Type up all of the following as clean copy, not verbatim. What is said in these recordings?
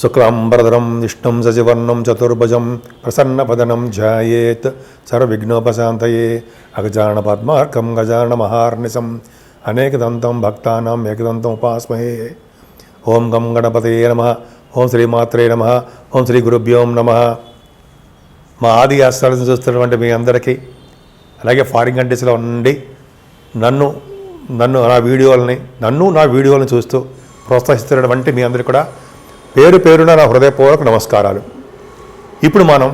శుక్లాంబరధరం విష్ణుం శశివర్ణం చతుర్భుజం ప్రసన్నవదనం ధ్యాయేత్ సర్వవిఘ్నోపశాంతయే అగజానన పద్మార్కం గజానన మహార్నిశం అనేకదంతం భక్తానాం ఏకదంతం ఉపాస్మహే. ఓం గం గణపతయే నమః. ఓం శ్రీమాత్రే నమః. ఓం శ్రీ గురుభ్యోం నమః. మా ఆది ఆశ్రయం చూస్తున్నటువంటి మీ అందరికీ, అలాగే ఫారిన్ కంట్రీస్లో ఉండి నన్ను నా వీడియోలను చూస్తూ ప్రోత్సహిస్తున్నటువంటి మీ అందరికీ కూడా పేరు పేరున నా హృదయపూర్వక నమస్కారాలు. ఇప్పుడు మనం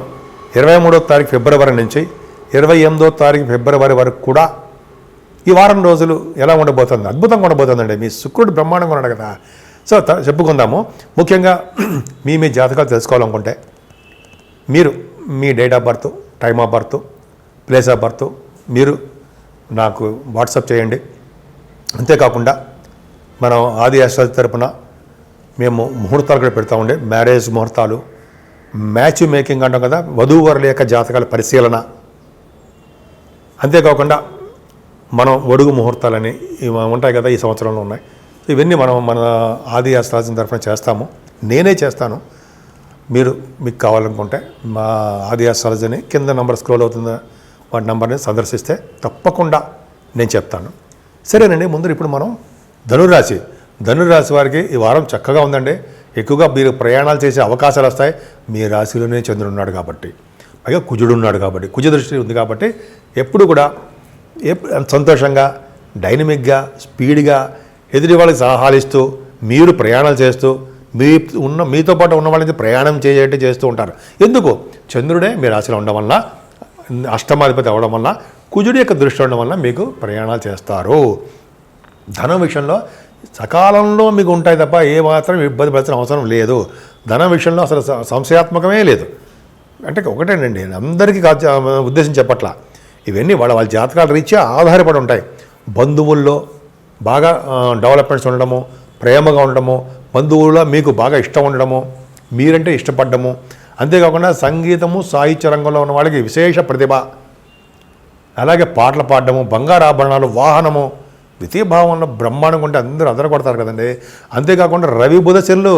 23వ తారీఖు ఫిబ్రవరి నుంచి 28వ తారీఖు ఫిబ్రవరి వరకు కూడా ఈ వారం రోజులు ఎలా ఉండబోతుంది? అద్భుతంగా ఉండబోతుందండి. మీ శుక్రుడు బ్రహ్మాండంగా ఉన్నాడు కదా. సో చెప్పుకుందాము. ముఖ్యంగా మీ జాతకాలు తెలుసుకోవాలనుకుంటే మీరు మీ date of birth, time of birth, place of birth మీరు నాకు వాట్సాప్ చేయండి. అంతేకాకుండా మనం ఆది ఆస్ట్రాలజీ తరపున మేము ముహూర్తాలు కూడా పెడతా ఉండే, మ్యారేజ్ ముహూర్తాలు, మ్యాచ్ మేకింగ్ అంటాం కదా, వధూవరుల యొక్క జాతకాల పరిశీలన, అంతేకాకుండా మనం ఒడుగు ముహూర్తాలని ఉంటాయి కదా, ఈ సంవత్సరంలో ఉన్నాయి. ఇవన్నీ మన ఆది ఆస్ట్రాలజీ తరఫున చేస్తాము. నేనే చేస్తాను. మీకు కావాలనుకుంటే మా ఆది ఆస్ట్రాలజీని కింద నంబర్ స్క్రోల్ అవుతుంది, వాటి నంబర్ని సందర్శిస్తే తప్పకుండా నేను చెప్తాను. సరేనండి. ముందు ఇప్పుడు మనం ధనురాశి వారికి ఈ వారం చక్కగా ఉందండి. ఎక్కువగా మీరు ప్రయాణాలు చేసే అవకాశాలు వస్తాయి. మీ రాశిలోనే చంద్రుడు ఉన్నాడు కాబట్టి, పైగా కుజుడు ఉన్నాడు కాబట్టి, కుజ దృష్టి ఉంది కాబట్టి ఎప్పుడు కూడా సంతోషంగా, డైనమిక్గా, స్పీడ్గా ఎదుటి వాళ్ళకి సలహాలు ఇస్తూ, మీరు ప్రయాణాలు చేస్తూ, మీతో పాటు ఉన్న వాళ్ళకి ప్రయాణం చేస్తూ ఉంటారు. ఎందుకు? చంద్రుడే మీ రాశిలో ఉండడం వల్ల, అష్టమాధిపతి అవ్వడం వల్ల, కుజుడి యొక్క దృష్టి ఉండడం వల్ల మీకు ప్రయాణాలు చేస్తారు. ధనం విషయంలో సకాలంలో మీకు ఉంటాయి తప్ప ఏ మాత్రం ఇబ్బంది పడాల్సిన అవసరం లేదు. ధనం విషయంలో అసలు సంశయాత్మకమే లేదు. అంటే ఒకటేనండి, అందరికీ ఉద్దేశం చెప్పట్లా. ఇవన్నీ వాళ్ళ జాతకాల రీత్యా ఆధారపడి ఉంటాయి. బంధువుల్లో బాగా డెవలప్మెంట్స్ ఉండడము, ప్రేమగా ఉండడము, బంధువుల్లో మీకు బాగా ఇష్టం ఉండడము, మీరంటే ఇష్టపడ్డము, అంతేకాకుండా సంగీతము, సాహిత్య రంగంలో ఉన్న వాళ్ళకి విశేష ప్రతిభ, అలాగే పాటలు పాడడము, బంగారు ఆభరణాలు, వాహనము, ద్వితీయ భావంలో బ్రహ్మాండంగా ఉంటే అందరూ అదర కొడతారు కదండి. అంతేకాకుండా రవి బుధ శనులు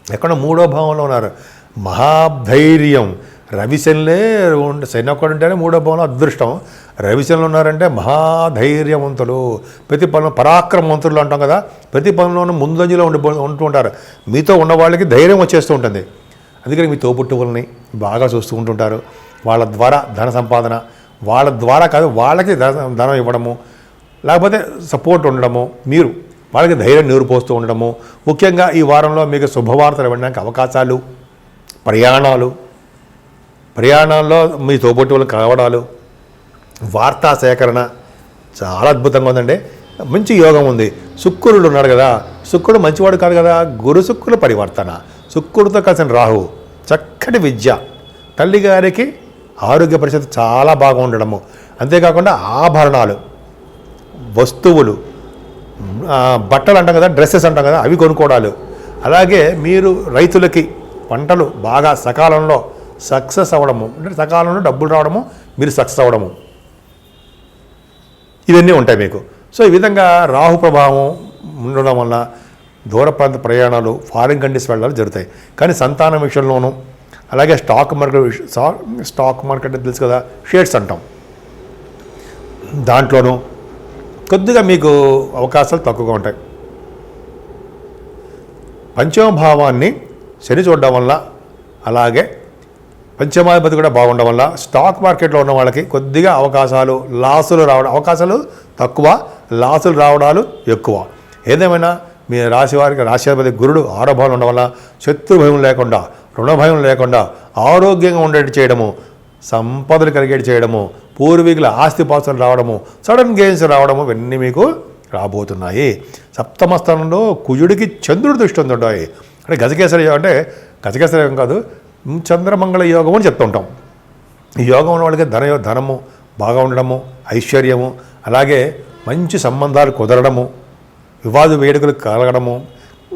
ఎక్కడ 3వ భావంలో ఉన్నారు. మహాధైర్యం. రవి శనులే శని ఒక్కడు ఉంటేనే 3వ భావంలో అదృష్టం. రవి శనులు ఉన్నారంటే మహాధైర్యవంతులు, ప్రతి పనులు పరాక్రమవంతులు అంటాం కదా. ప్రతి పనుల్లోనూ ముందంజలో ఉంటూ ఉంటారు. మీతో ఉన్న వాళ్ళకి ధైర్యం వచ్చేస్తూ ఉంటుంది. అందుకని మీ తోబుట్టువుల్ని బాగా చూస్తూ ఉంటుంటారు. వాళ్ళ ద్వారా ధన సంపాదన, వాళ్ళ ద్వారా కాదు వాళ్ళకి ధనం ఇవ్వడము, లేకపోతే సపోర్ట్ ఉండడము, మీరు వాళ్ళకి ధైర్యం నీరుపోస్తూ ఉండడము. ముఖ్యంగా ఈ వారంలో మీకు శుభవార్తలు ఇవ్వడానికి అవకాశాలు, ప్రయాణాల్లో మీ తోబుట్టువులు కలవడాలు, వార్తా సేకరణ చాలా అద్భుతంగా ఉందండి. మంచి యోగం ఉంది. శుక్రుడు ఉన్నాడు కదా, శుక్రుడు మంచివాడు కాదు కదా, గురు శుక్రుల పరివర్తన, శుక్రుడితో కలిసిన రాహు, చక్కటి విద్య, తల్లిగారికి ఆరోగ్య పరిస్థితి చాలా బాగా ఉండడము, అంతేకాకుండా ఆభరణాలు, వస్తువులు, బట్టలు అంటాం కదా, డ్రెస్సెస్ అంటాం కదా, అవి కొనుక్కోవడాలు, అలాగే మీరు రైతులకి పంటలు బాగా సకాలంలో సక్సెస్ అవ్వడము, అంటే సకాలంలో డబ్బులు రావడము, మీరు సక్సెస్ అవ్వడము, ఇవన్నీ ఉంటాయి మీకు. సో ఈ విధంగా రాహు ప్రభావం ఉండడం వల్ల దూర ప్రాంత ప్రయాణాలు, ఫారిన్ కంట్రీస్ వెళ్ళాలి జరుగుతాయి. కానీ సంతానం విషయంలోనూ, అలాగే స్టాక్ మార్కెట్ తెలుసు కదా, షేర్స్ అంటాం, దాంట్లోనూ కొద్దిగా మీకు అవకాశాలు తక్కువగా ఉంటాయి. పంచమ భావాన్ని శని చూడడం వల్ల, అలాగే పంచమాధిపతి కూడా బాగుండడం వల్ల స్టాక్ మార్కెట్లో ఉన్న వాళ్ళకి కొద్దిగా అవకాశాలు తక్కువ, లాసులు రావడాలు ఎక్కువ. ఏదేమైనా మీ రాశివారికి గురుడు ఆరోభావం ఉండడం వల్ల శత్రు భయం లేకుండా, రుణ భయం లేకుండా ఆరోగ్యంగా ఉండేటి చేయడము, సంపదలు కలిగేటి చేయడము, పూర్వీకుల ఆస్తిపాస్తులు రావడము, సడన్ గెయిన్స్ రావడము, ఇవన్నీ మీకు రాబోతున్నాయి. సప్తమ స్థానంలో కుజుడికి చంద్రుడి దృష్టి ఉంటాయి. అంటే గజకేసరి యోగం కాదు, చంద్రమంగళ యోగం అని చెప్తుంటాం. ఈ యోగం ఉన్న వాళ్ళకి ధనము బాగా ఉండడము, ఐశ్వర్యము, అలాగే మంచి సంబంధాలు కుదరడము, వివాద వేడుకలు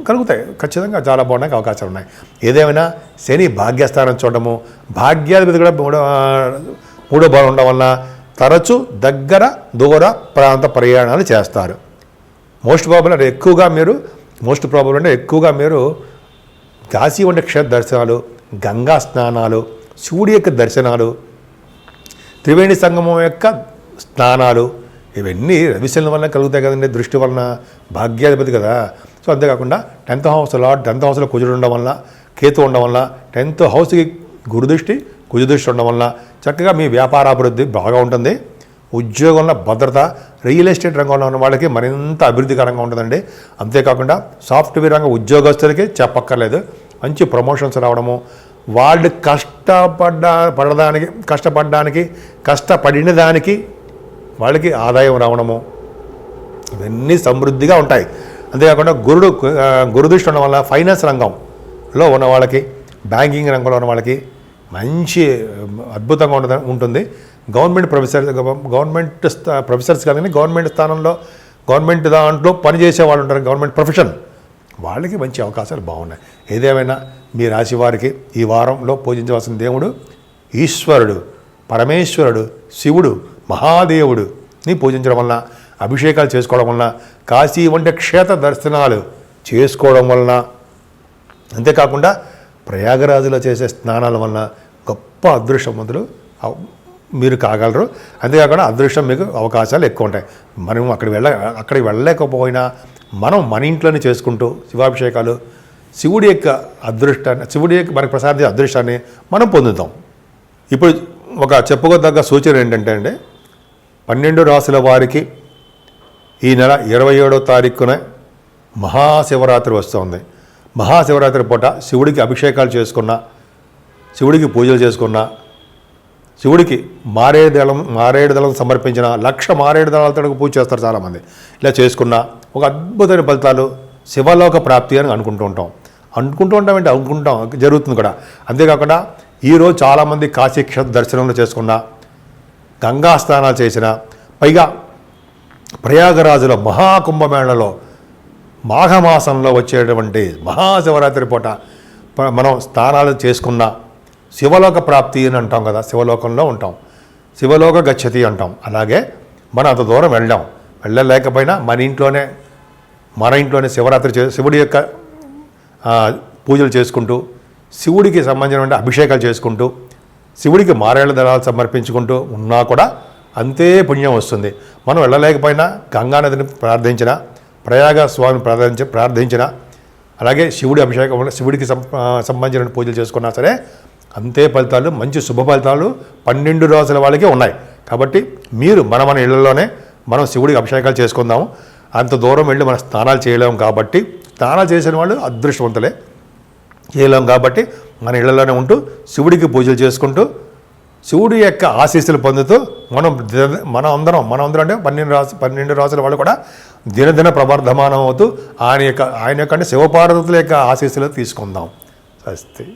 కలుగుతాయి. ఖచ్చితంగా చాలా బాగుండడానికి అవకాశాలు ఉన్నాయి. ఏదేమైనా శని భాగ్యస్థానం చూడడము, భాగ్యాధిపతి కూడా 3వ భావం ఉండడం వల్ల తరచూ దూర ప్రాంత ప్రయాణాలు చేస్తారు. మోస్ట్ ప్రాబబుల్ అంటే ఎక్కువగా మీరు కాశీ వంటి క్షేత్ర దర్శనాలు, గంగా స్నానాలు, శివుడి యొక్క దర్శనాలు, త్రివేణి సంగమం యొక్క స్నానాలు, ఇవన్నీ రవిశనుల వల్ల కలుగుతాయి కదండి. దృష్టి వలన భాగ్యాధిపతి కదా. సో అంతేకాకుండా 10th హౌస్లో కుజుడు ఉండడం వల్ల, కేతు ఉండడం వల్ల 10th హౌస్కి గురుదృష్టి, కుజదృష్టి ఉండడం వల్ల చక్కగా మీ వ్యాపారాభివృద్ధి బాగా ఉంటుంది. ఉద్యోగంలో భద్రత, రియల్ ఎస్టేట్ రంగంలో ఉన్న వాళ్ళకి మరింత అభివృద్ధికరంగా ఉంటుందండి. అంతేకాకుండా సాఫ్ట్వేర్ రంగ ఉద్యోగస్తులకి చెప్పక్కర్లేదు, మంచి ప్రమోషన్స్ రావడము, వాళ్ళు కష్టపడిన దానికి వాళ్ళకి ఆదాయం రావడము, ఇవన్నీ సమృద్ధిగా ఉంటాయి. అంతేకాకుండా గురుదృష్టి ఉండడం వల్ల ఫైనాన్స్ రంగంలో ఉన్న వాళ్ళకి, బ్యాంకింగ్ రంగంలో ఉన్న వాళ్ళకి మంచి అద్భుతంగా ఉంటుంది. గవర్నమెంట్ ప్రొఫెసర్స్ కానీ గవర్నమెంట్ స్థానంలో, గవర్నమెంట్ దాంట్లో పనిచేసే వాళ్ళు ఉంటారు, గవర్నమెంట్ ప్రొఫెషన్, వాళ్ళకి మంచి అవకాశాలు బాగున్నాయి. ఏదేమైనా మీ రాశి వారికి ఈ వారంలో పూజించవలసిన దేవుడు ఈశ్వరుడు, పరమేశ్వరుడు, శివుడు, మహాదేవుడుని పూజించడం వలన, అభిషేకాలు చేసుకోవడం వలన, కాశీ వంటి క్షేత్ర దర్శనాలు చేసుకోవడం వలన, అంతేకాకుండా ప్రయాగరాజులో చేసే స్నానాల వలన గొప్ప అదృష్టవంతులు మీరు కాగలరు. అంతేకాకుండా అదృష్టం మీకు అవకాశాలు ఎక్కువ ఉంటాయి. మనం అక్కడికి వెళ్ళలేకపోయినా మనం మన ఇంట్లోనే చేసుకుంటూ శివాభిషేకాలు, శివుడి యొక్క మనకు ప్రసాదించే అదృష్టాన్ని మనం పొందుతాం. ఇప్పుడు ఒక చెప్పుకోదగ్గ సూచన ఏంటంటే అండి, 12 రాశుల వారికి ఈ నెల 27వ తారీఖున మహాశివరాత్రి వస్తుంది. మహాశివరాత్రి పూట శివుడికి అభిషేకాలు చేసుకున్న, శివుడికి పూజలు చేసుకున్న, శివుడికి మారేడు దళం సమర్పించిన, 1,00,000 మారేడు దళాలతో పూజ చేస్తారు చాలామంది. ఇలా చేసుకున్న ఒక అద్భుతమైన ఫలితాలు, శివలోక ప్రాప్తి అని అనుకుంటాం జరుగుతుంది కూడా. అంతేకాకుండా ఈరోజు చాలామంది కాశీ క్షేత్ర దర్శనంలో చేసుకున్న, గంగా స్నానాలు చేసిన, పైగా ప్రయాగరాజులో మహాకుంభమేళలో మాఘమాసంలో వచ్చేటువంటి మహాశివరాత్రి పూట మనం స్నానాలు చేసుకున్న శివలోక ప్రాప్తి అని అంటాం కదా, శివలోకంలో ఉంటాం, శివలోక గచ్చతి అంటాం. అలాగే మనం అంత దూరం వెళ్ళలేకపోయినా మన ఇంట్లోనే శివుడి యొక్క పూజలు చేసుకుంటూ, శివుడికి సంబంధించిన అభిషేకాలు చేసుకుంటూ, శివుడికి మారేళ్ల దళాలు సమర్పించుకుంటూ ఉన్నా కూడా అంతే పుణ్యం వస్తుంది. మనం వెళ్ళలేకపోయినా గంగానదిని ప్రార్థించిన, ప్రయాగ స్వామిని ప్రార్థించిన, అలాగే శివుడికి సంబంధించిన పూజలు చేసుకున్నా సరే అంతే ఫలితాలు, మంచి శుభ ఫలితాలు 12 రాసుల వాళ్ళకే ఉన్నాయి. కాబట్టి మీరు మన ఇళ్లలోనే మనం శివుడికి అభిషేకాలు చేసుకుందాము. అంత దూరం వెళ్ళి మనం స్నానాలు చేయలేము కాబట్టి, స్నానాలు చేసిన వాళ్ళు అదృష్టవంతులే, చేయలేము కాబట్టి మన ఇళ్లలోనే ఉంటూ శివుడికి పూజలు చేసుకుంటూ, శివుడి యొక్క ఆశీస్సులు పొందుతూ మనం అందరం అంటే 12 రాసుల వాళ్ళు కూడా దినదిన ప్రవర్ధమానం అవుతూ ఆయన యొక్క శివపార్వతుల యొక్క ఆశీస్సులు తీసుకుందాం. స్వస్తి.